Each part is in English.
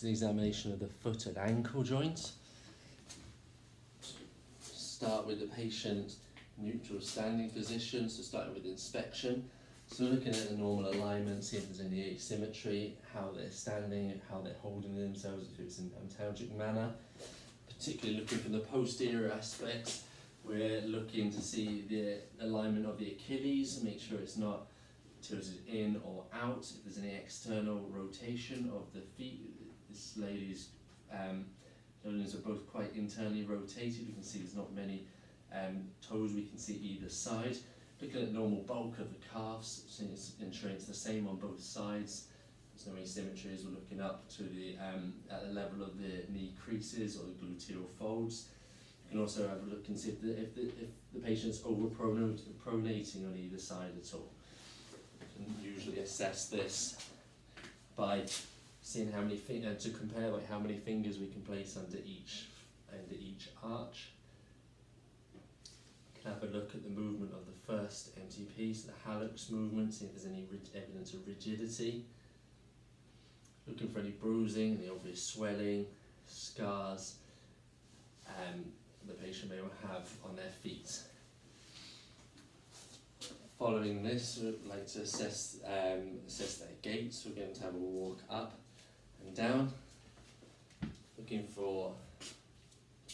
an examination of the foot and ankle joint. Start with the patient neutral standing position, so starting with inspection. So looking at the normal alignment, see if there's any asymmetry, how they're standing, how they're holding themselves, if it's in an antalgic manner. Particularly looking for the posterior aspects, we're looking to see the alignment of the Achilles, make sure it's not tilted in or out, if there's any external rotation of the feet. This lady's toes are both quite internally rotated. You can see there's not many toes we can see either side. Looking at the normal bulk of the calves, ensuring it's the same on both sides. There's no asymmetry as we're looking up to the at the level of the knee creases or the gluteal folds. You can also have a look and see if the patient's pronating on either side at all. You can usually assess this by seeing how many to compare like how many fingers we can place under each arch. You can have a look at the movement of the first MTP, so the hallux movement, see if there's any evidence of rigidity. Looking for any bruising, any obvious swelling, scars the patient may have on their feet. Following this, we'd like to assess their gait, so we're going to have a walk up and down, looking for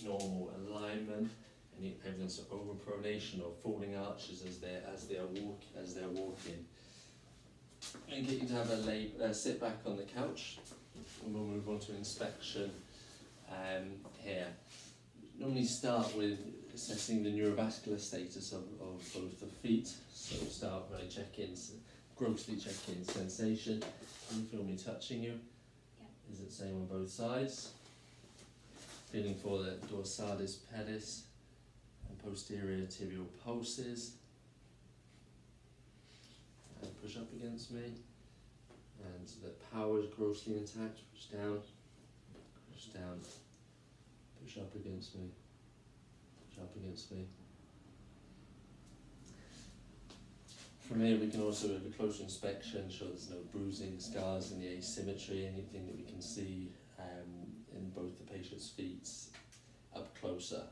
normal alignment, any evidence of overpronation or falling arches as they're walking. And get you to have a sit back on the couch, and we'll move on to inspection here. Normally start with assessing the neurovascular status of both the feet. So we'll start by grossly checking sensation. Can you feel me touching you? Yeah. Is it the same on both sides? Feeling for the dorsalis pedis and posterior tibial pulses. And push up against me. And the power is grossly intact. Push down. Push down. Push up against me. Push up against me. From here we can also have a closer inspection, ensure there's no bruising, scars, any asymmetry, anything that we can see in both the patient's feet up closer.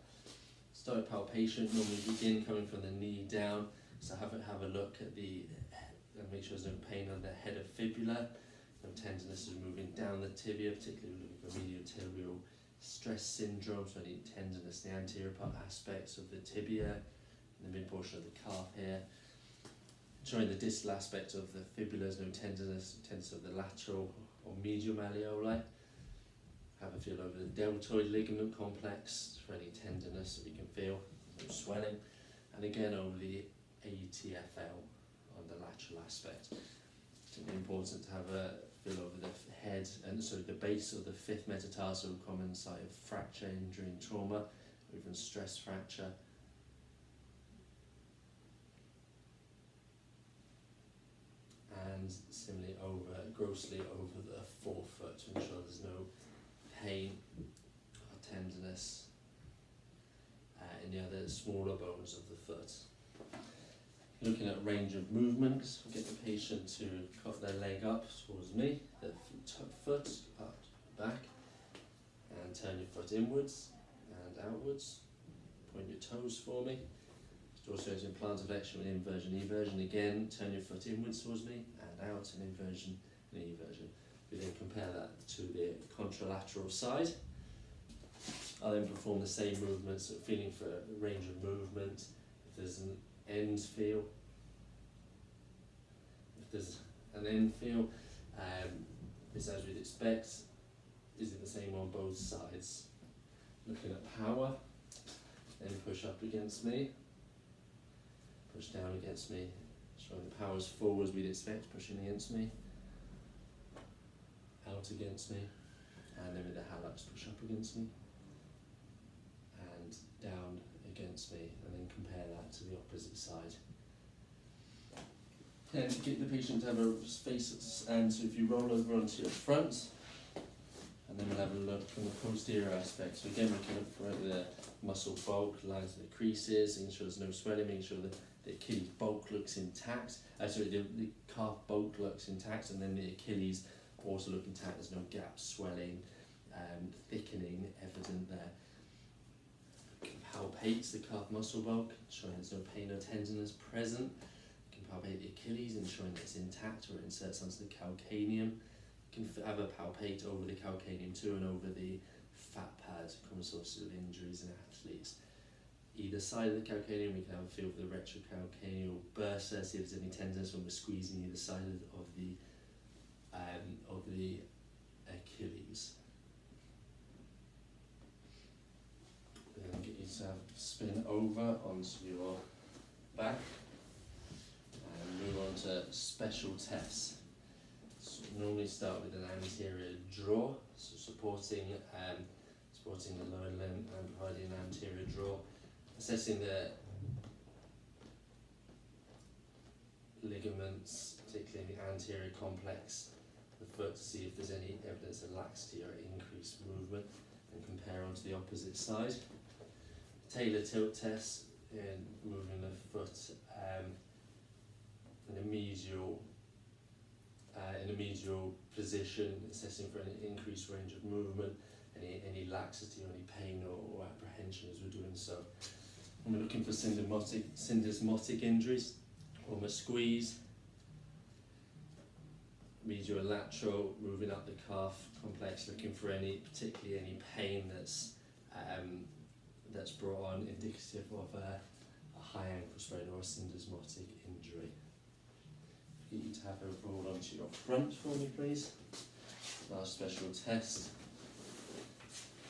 Start palpation, normally begin coming from the knee down, so have a look at and make sure there's no pain on the head of fibula, no tenderness is moving down the tibia, particularly looking for medial tibial stress syndrome, so any tenderness in the anterior part aspects of the tibia, in the mid portion of the calf here. Showing the distal aspect of the fibulas, no tenderness of the lateral or medial malleoli. Have a feel over the deltoid ligament complex for any tenderness that we can feel, no swelling. And again over the ATFL on the lateral aspect. It's important to have a feel over the head and so the base of the fifth metatarsal, common site of fracture, injury and trauma, or even stress fracture. And similarly grossly over the forefoot to ensure there's no pain or tenderness in the other smaller bones of the foot. Looking at range of movements, get the patient to cut their leg up towards me, the foot up, back, and turn your foot inwards and outwards. Point your toes for me. Also as in plantar flexion with inversion, eversion. Again, turn your foot inwards towards me and out, and inversion and eversion. We then compare that to the contralateral side. I'll then perform the same movements, so feeling for a range of movement. If there's an end feel, it's as we'd expect. Is it the same on both sides? Looking at power, then push up against me. Push down against me, showing the powers forward as we'd expect, pushing against me, out against me, and then with the hallux push up against me, and down against me, and then compare that to the opposite side. And to get the patient to have a face, and so if you roll over onto your front, and then we'll have a look from the posterior aspect. So again, we can look for the muscle bulk, lines of the creases, making sure there's no swelling, making sure that the Achilles bulk looks intact, the calf bulk looks intact, and then the Achilles also look intact, there's no gaps, swelling, thickening evident there. Palpates the calf muscle bulk, showing there's no pain or tenderness present. You can palpate the Achilles, ensuring that it's intact or it inserts onto the calcaneum. You can have a palpate over the calcaneum too and over the fat pad, common sources of injuries in athletes. Either side of the calcaneum, we can have a feel for the retrocalcaneal bursa, see if there's any tenderness when we're squeezing either side of the Achilles. Then get you to spin over onto your back and move on to special tests. So normally start with an anterior draw, so supporting the lower limb and providing an anterior draw, assessing the ligaments, particularly in the anterior complex, the foot, to see if there's any evidence of laxity or increased movement, and compare onto the opposite side. Talar tilt test, in moving the foot in a medial position, assessing for an increased range of movement, any laxity or any pain or apprehension as we're doing so. And we're looking for syndesmotic injuries, almost squeeze, medial lateral, moving up the calf complex, looking for particularly any pain that's brought on, indicative of a high ankle sprain or a syndesmotic injury. Get you to have a roll onto your front for me, please. Our special test.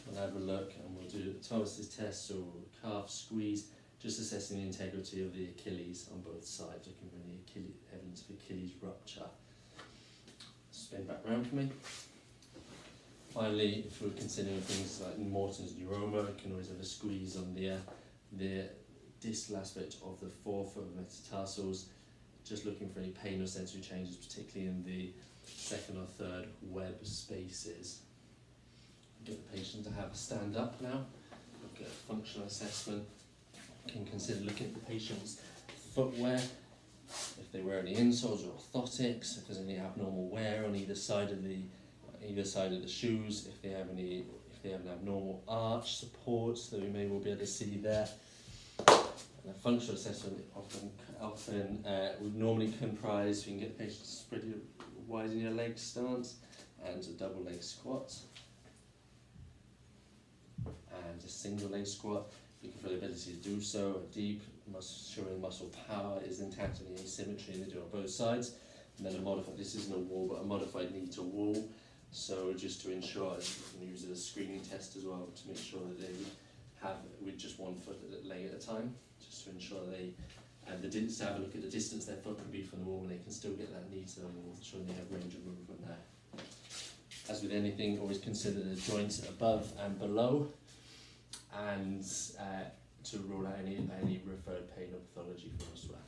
We'll have a look and we'll do the Thomas's test, so calf squeeze, just assessing the integrity of the Achilles on both sides, looking for any evidence of Achilles rupture. Spin back round for me. Finally, if we're considering things like Morton's neuroma, you can always have a squeeze on the distal aspect of the forefoot metatarsals, just looking for any pain or sensory changes, particularly in the second or third web spaces. Get the patient to have a stand up now, look at functional assessment. You can consider looking at the patient's footwear, if they wear any insoles or orthotics, if there's any abnormal wear on either side of the shoes, if they have an abnormal arch support, so we may well be able to see there. And a functional assessment often would normally comprise, you can get the patient to spread your widen your leg stance and a double leg squat and a single leg squat. Looking for the ability to do so, a deep, showing muscle power is intact and the asymmetry they do on both sides. And then this isn't a wall, but a modified knee to wall. So just to ensure, you can use it as a screening test as well, to make sure that they have with just one foot leg at a time, just to ensure they to have a look at the distance their foot can be from the wall, and they can still get that knee to the wall, ensuring they have range of movement there. As with anything, always consider the joints above and below, and to rule out any referred pain or pathology from elsewhere.